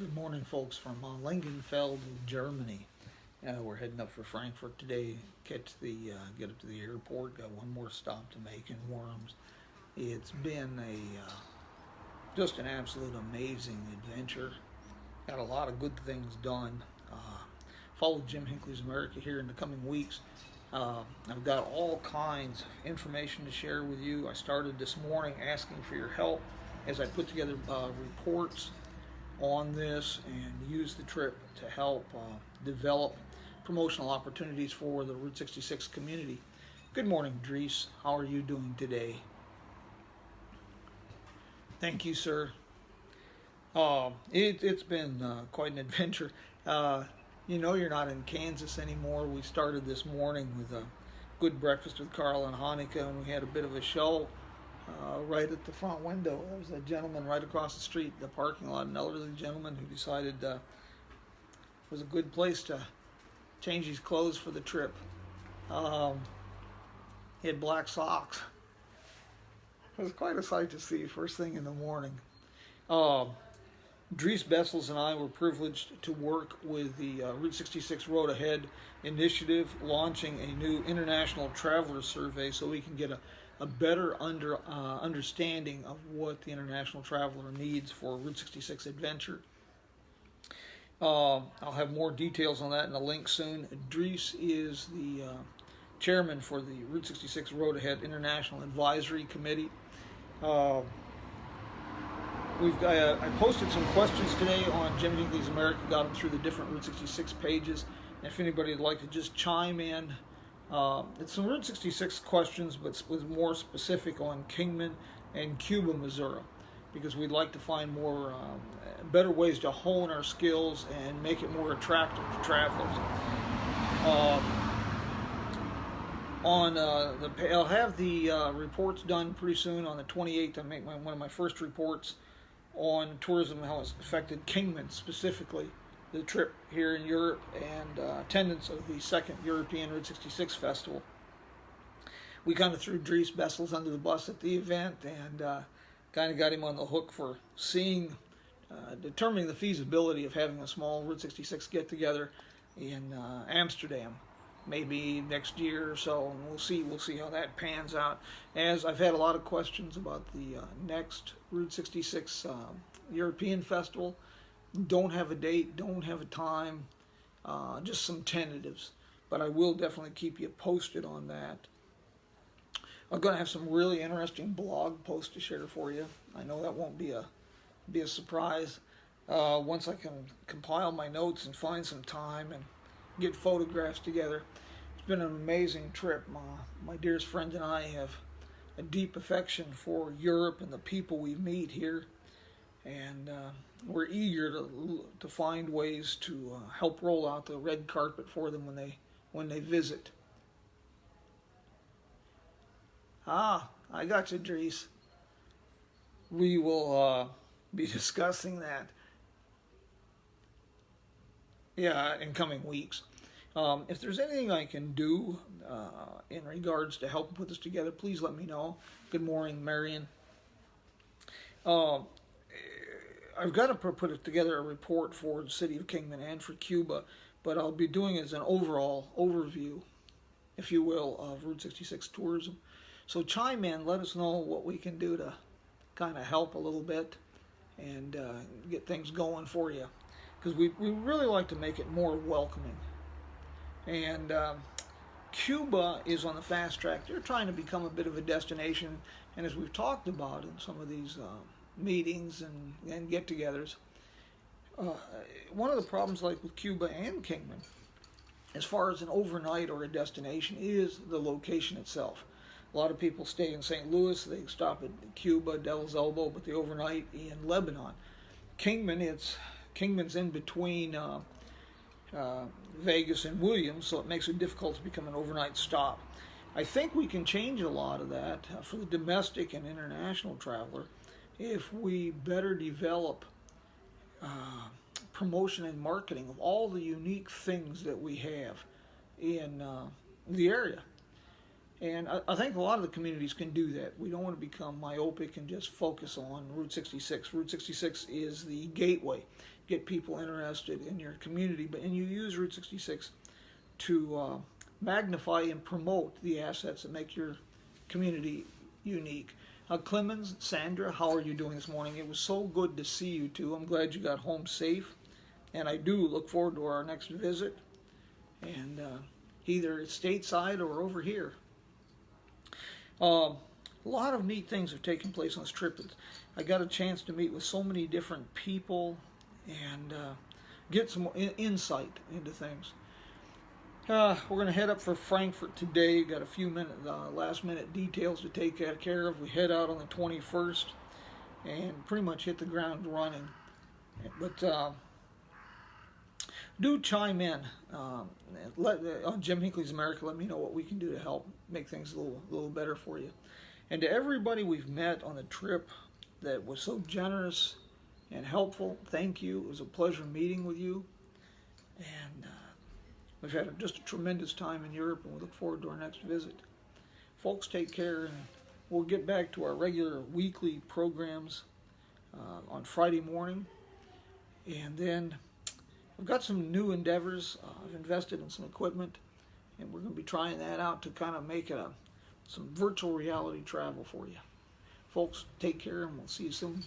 Good morning, folks, from Lingenfeld, Germany. We're heading up for Frankfurt today. Get up to the airport. Got one more stop to make in Worms. It's been just an absolute amazing adventure. Got a lot of good things done. Follow Jim Hinckley's America here in the coming weeks. I've got all kinds of information to share with you. I started this morning asking for your help as I put together reports on this and use the trip to help develop promotional opportunities for the Route 66 community. Good morning, Dries. How are you doing today? Thank you, sir. It's been quite an adventure. You know you're not in Kansas anymore. We started this morning with a good breakfast with Carl and Hanukkah, and we had a bit of a show right at the front window. There was a gentleman right across the street, the parking lot, an elderly gentleman who decided it was a good place to change his clothes for the trip. He had black socks. It was quite a sight to see first thing in the morning. Dries Bessels and I were privileged to work with the Route 66 Road Ahead initiative, launching a new international traveler survey so we can get a better understanding of what the international traveler needs for Route 66 adventure. I'll have more details on that in a link soon. Dries is the chairman for the Route 66 Road Ahead International Advisory Committee. I posted some questions today on Jim Hinckley's America, got them through the different Route 66 pages. And if anybody would like to just chime in, it's some Route 66 questions, but was more specific on Kingman and Cuba, Missouri, because we'd like to find more better ways to hone our skills and make it more attractive to travelers. I'll have the reports done pretty soon on the 28th. I make one of my first reports on tourism, how it's affected Kingman specifically, the trip here in Europe, and attendance of the second European Route 66 Festival. We kind of threw Dries Bessels under the bus at the event and kind of got him on the hook for determining the feasibility of having a small Route 66 get-together in Amsterdam, maybe next year or so, and we'll see how that pans out. As I've had a lot of questions about the next Route 66 European Festival. Don't have a date, don't have a time, just some tentatives, but I will definitely keep you posted on that. I'm going to have some really interesting blog posts to share for you. I know that won't be a surprise once I can compile my notes and find some time and get photographs together. It's been an amazing trip. My dearest friend and I have a deep affection for Europe and the people we meet here, and we're eager to find ways to help roll out the red carpet for them when they visit. I got you, Dries. We will be discussing that, in coming weeks. If there's anything I can do in regards to helping put this together, please let me know. Good morning, Marion. I've got to put together a report for the city of Kingman and for Cuba, but I'll be doing it as an overall overview, if you will, of Route 66 tourism. So chime in, let us know what we can do to kind of help a little bit and get things going for you, because we really like to make it more welcoming. And Cuba is on the fast track. They're trying to become a bit of a destination, and as we've talked about in some of these meetings and get-togethers, one of the problems, like with Cuba and Kingman, as far as an overnight or a destination, is the location itself. A lot of people stay in St. Louis, they stop at Cuba, Devil's Elbow, but they overnight in Lebanon. Kingman's in between Vegas and Williams, so it makes it difficult to become an overnight stop. I think we can change a lot of that for the domestic and international traveler if we better develop promotion and marketing of all the unique things that we have in the area. And I think a lot of the communities can do that. We don't want to become myopic and just focus on Route 66. Route 66 is the gateway, get people interested in your community, and you use Route 66 to magnify and promote the assets that make your community unique. Clemens, Sandra, how are you doing this morning? It was so good to see you two. I'm glad you got home safe, and I do look forward to our next visit, and either stateside or over here. A lot of neat things have taken place on this trip. I got a chance to meet with so many different people and get some insight into things. We're going to head up for Frankfurt today. Got a few last minute details to take care of. We head out on the 21st and pretty much hit the ground running. But do chime in on Jim Hinckley's America. Let me know what we can do to help make things a little better for you. And to everybody we've met on the trip that was so generous and helpful, thank you. It was a pleasure meeting with you. And we've had just a tremendous time in Europe, and we look forward to our next visit. Folks, take care, and we'll get back to our regular weekly programs on Friday morning. And then I've got some new endeavors. I've invested in some equipment, and we're going to be trying that out to kind of make some virtual reality travel for you. Folks, take care, and we'll see you soon.